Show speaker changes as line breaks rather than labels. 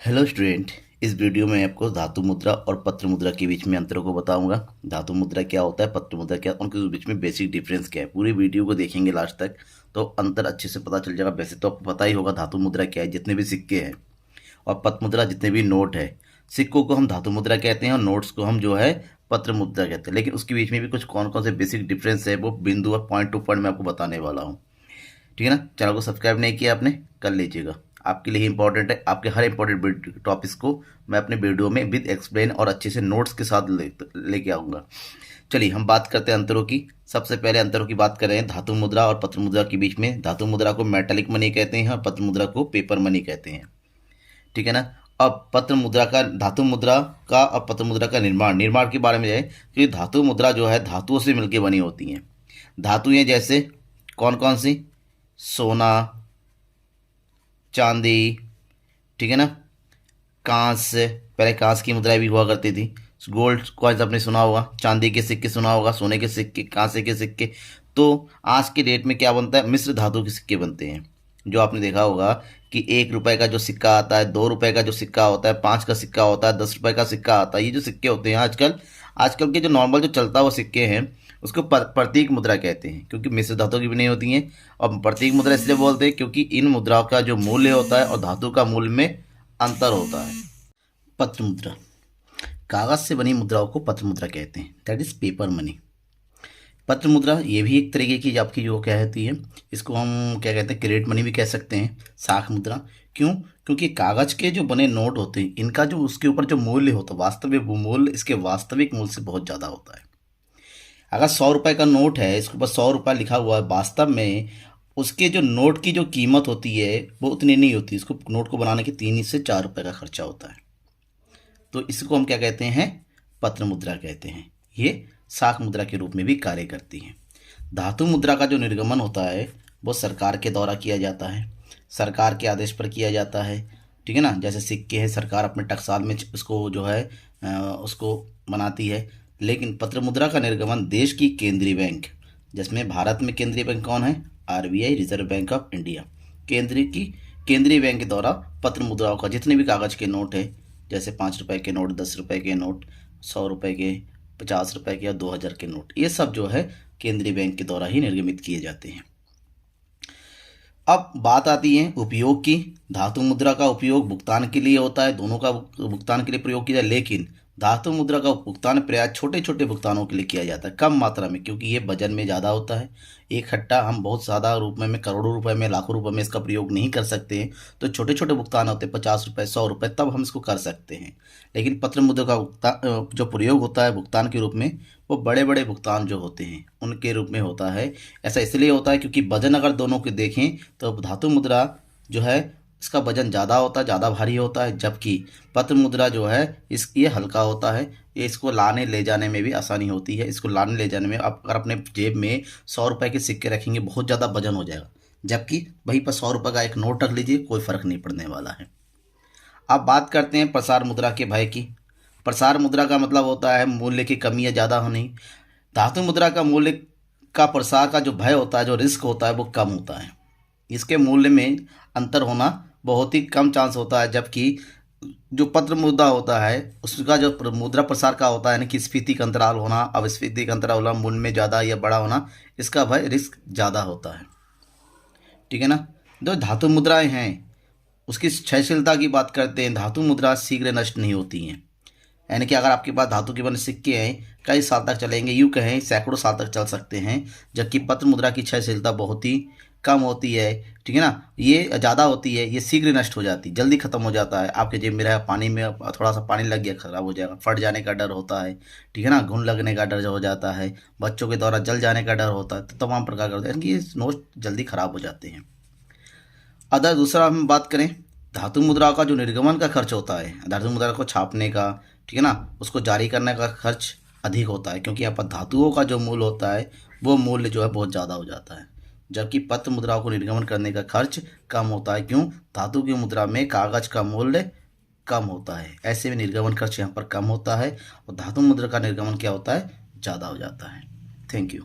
Hello student. इस video में आपको धातु मुद्रा और पत्र मुद्रा के बीच में अंतरों को बताऊंगा। धातु मुद्रा क्या होता है, पत्र मुद्रा क्या, उनके बीच में बेसिक डिफरेंस क्या है। पूरी वीडियो को देखेंगे लास्ट तक तो अंतर अच्छे से पता चल जाएगा। वैसे तो आपको पता ही होगा धातु मुद्रा क्या है, जितने भी सिक्के हैं, और पत्र मुद्रा जितने भी नोट है। सिक्कों को हम धातु मुद्रा कहते हैं और नोट्स को हम जो है पत्र मुद्रा कहते हैं। लेकिन उसके बीच में भी कुछ कौन कौन से बेसिक डिफरेंस है वो बिंदु और पॉइंट टू पॉइंट मैं आपको बताने वाला हूँ। ठीक है ना। चैनल को सब्सक्राइब नहीं किया आपने, कर लीजिएगा, आपके लिए इंपॉर्टेंट है। आपके हर इंपॉर्टेंट टॉपिक्स को मैं अपने वीडियो में विद एक्सप्लेन और अच्छे से नोट्स के साथ लेके आऊँगा। चलिए हम बात करते हैं अंतरों की। सबसे पहले अंतरों की बात कर रहे हैं धातु मुद्रा और पत्र मुद्रा के बीच में। धातु मुद्रा को मेटालिक मनी कहते हैं और पत्र मुद्रा को पेपर मनी कहते हैं। ठीक है ना। अब पत्र मुद्रा का, धातु मुद्रा का और पत्र मुद्रा का निर्माण के बारे में है कि धातु मुद्रा जो है धातुओं से मिलकर बनी होती हैं। धातुएं जैसे कौन कौन सी? सोना, चांदी, ठीक है ना, कांस। पहले कांस की मुद्राएं भी हुआ करती थी। गोल्ड कॉइन्स आपने सुना होगा, चांदी के सिक्के सुना होगा, सोने के सिक्के, कांसे के सिक्के। तो आज के डेट में क्या बनता है? मिश्र धातु के सिक्के बनते हैं। जो आपने देखा होगा कि 1 रुपए का जो सिक्का आता है, 2 रुपए का जो सिक्का होता है, 5 का सिक्का होता है, 10 रुपए का सिक्का आता है। ये जो सिक्के होते हैं आजकल के जो नॉर्मल जो चलता हुआ सिक्के हैं उसको प्रतीक मुद्रा कहते हैं, क्योंकि मिश्र धातु की बनी होती हैं। और प्रतीक मुद्रा इसलिए बोलते हैं क्योंकि इन मुद्राओं का जो मूल्य होता है और धातु का मूल्य में अंतर होता है। पत्र मुद्रा, कागज से बनी मुद्राओं को पत्र मुद्रा कहते हैं, दैट इज पेपर मनी। पत्र मुद्रा ये भी एक तरीके की आपकी जो कहती है, इसको हम क्या कहते हैं, क्रेडिट मनी भी कह सकते हैं, साख मुद्रा। क्यों? क्योंकि कागज के जो बने नोट होते हैं इनका जो उसके ऊपर जो मूल्य होता है, वास्तविक मूल्य इसके वास्तविक मूल्य से बहुत ज़्यादा होता है। अगर 100 रुपए का नोट है, इसके ऊपर 100 रुपये लिखा हुआ है, वास्तव में उसके जो नोट की जो कीमत होती है वो उतनी नहीं होती। इसको नोट को बनाने के 3 से 4 रुपए का खर्चा होता है। तो इसको हम क्या कहते हैं? पत्र मुद्रा कहते हैं। ये साख मुद्रा के रूप में भी कार्य करती है। धातु मुद्रा का जो निर्गमन होता है वो सरकार के द्वारा किया जाता है, सरकार के आदेश पर किया जाता है। ठीक है ना। जैसे सिक्के हैं, सरकार अपने टकसाल में उसको जो है उसको बनाती है। लेकिन पत्र मुद्रा का निर्गमन देश की केंद्रीय बैंक, जिसमें भारत में केंद्रीय बैंक कौन है? RBI, reserve bank of India. केंद्रीय बैंक के द्वारा पत्र मुद्राओं का जितने भी कागज के नोट है, जैसे 5 रुपए के नोट, 10 रुपए के नोट, 100 रुपए के, 50 रुपए के और 2000 के नोट, ये सब जो है केंद्रीय बैंक के द्वारा ही निर्गमित किए जाते हैं। अब बात आती है उपयोग की। धातु मुद्रा का उपयोग भुगतान के लिए होता है, दोनों का भुगतान के लिए प्रयोग किया जाए। लेकिन धातु मुद्रा का भुगतान प्राय छोटे छोटे भुगतानों के लिए किया जाता है, कम मात्रा में, क्योंकि ये वजन में ज़्यादा होता है। एक हट्टा हम बहुत ज़्यादा रूप में करोड़ों रुपए में, लाखों रुपए में इसका प्रयोग नहीं कर सकते हैं। तो छोटे छोटे भुगतान होते हैं, 50 रुपए, 100 रुपए, तब हम इसको कर सकते हैं। लेकिन पत्र मुद्रा का भुगतान जो प्रयोग होता है भुगतान के रूप में, वो बड़े बड़े भुगतान जो होते हैं उनके रूप में होता है। ऐसा इसलिए होता है क्योंकि वजन अगर दोनों के देखें तो धातु मुद्रा जो है इसका वजन ज़्यादा होता है, ज़्यादा भारी होता है, जबकि पत्र मुद्रा जो है ये हल्का होता है। ये इसको लाने ले जाने में भी आसानी होती है। इसको लाने ले जाने में आप अगर अपने जेब में 100 रुपए के सिक्के रखेंगे बहुत ज़्यादा वजन हो जाएगा, जबकि वहीं पर 100 रुपए का एक नोट रख लीजिए, कोई फ़र्क नहीं पड़ने वाला है। अब बात करते हैं प्रसार मुद्रा के भय की। प्रसार मुद्रा का मतलब होता है मूल्य की कमी या ज़्यादा होनी। धातु मुद्रा का मूल्य का प्रसार का जो भय होता है, जो रिस्क होता है, वो कम होता है। इसके मूल्य में अंतर होना बहुत ही कम चांस होता है, जबकि जो पत्र मुद्रा होता है उसका जो मुद्रा प्रसार का होता है, यानी कि स्फीति का अंतराल होना, अपस्फीति का अंतराल होना, मूल्य में ज़्यादा या बड़ा होना, इसका भय रिस्क ज़्यादा होता है। ठीक है ना। जो धातु मुद्राएं हैं उसकी क्षयशीलता की बात करते हैं। धातु मुद्रा शीघ्र नष्ट नहीं होती हैं, यानी कि अगर आपके पास धातु के बने सिक्के हैं कई साल तक चलेंगे, यूँ कहें सैकड़ों साल तक चल सकते हैं, जबकि पत्र मुद्रा की क्षयशीलता बहुत ही कम होती है। ठीक है ना। ये ज़्यादा होती है, ये शीघ्र नष्ट हो जाती है, जल्दी ख़त्म हो जाता है। आपके जेब में रहा, पानी में थोड़ा सा पानी लग गया, ख़राब हो जाएगा, फट जाने का डर होता है। ठीक है ना। घुन लगने का डर हो जाता है, बच्चों के द्वारा जल जाने का डर होता है, तो तमाम प्रकार का होता है, यानी कि ये नोट जल्दी ख़राब हो जाते हैं। अदर दूसरा हम बात करें, धातु मुद्रा का जो निर्गमन का खर्च होता है, धातु मुद्रा को छापने का, ठीक है ना, उसको जारी करने का खर्च अधिक होता है, क्योंकि यहाँ पर धातुओं का जो मूल्य होता है वो मूल्य जो है बहुत ज़्यादा हो जाता है, जबकि पत्र मुद्राओं को निर्गमन करने का खर्च कम होता है। क्यों? धातु की मुद्रा में कागज का मूल्य कम होता है, ऐसे में निर्गमन खर्च यहाँ पर कम होता है, और धातु मुद्रा का निर्गमन क्या होता है? ज़्यादा हो जाता है। Thank you.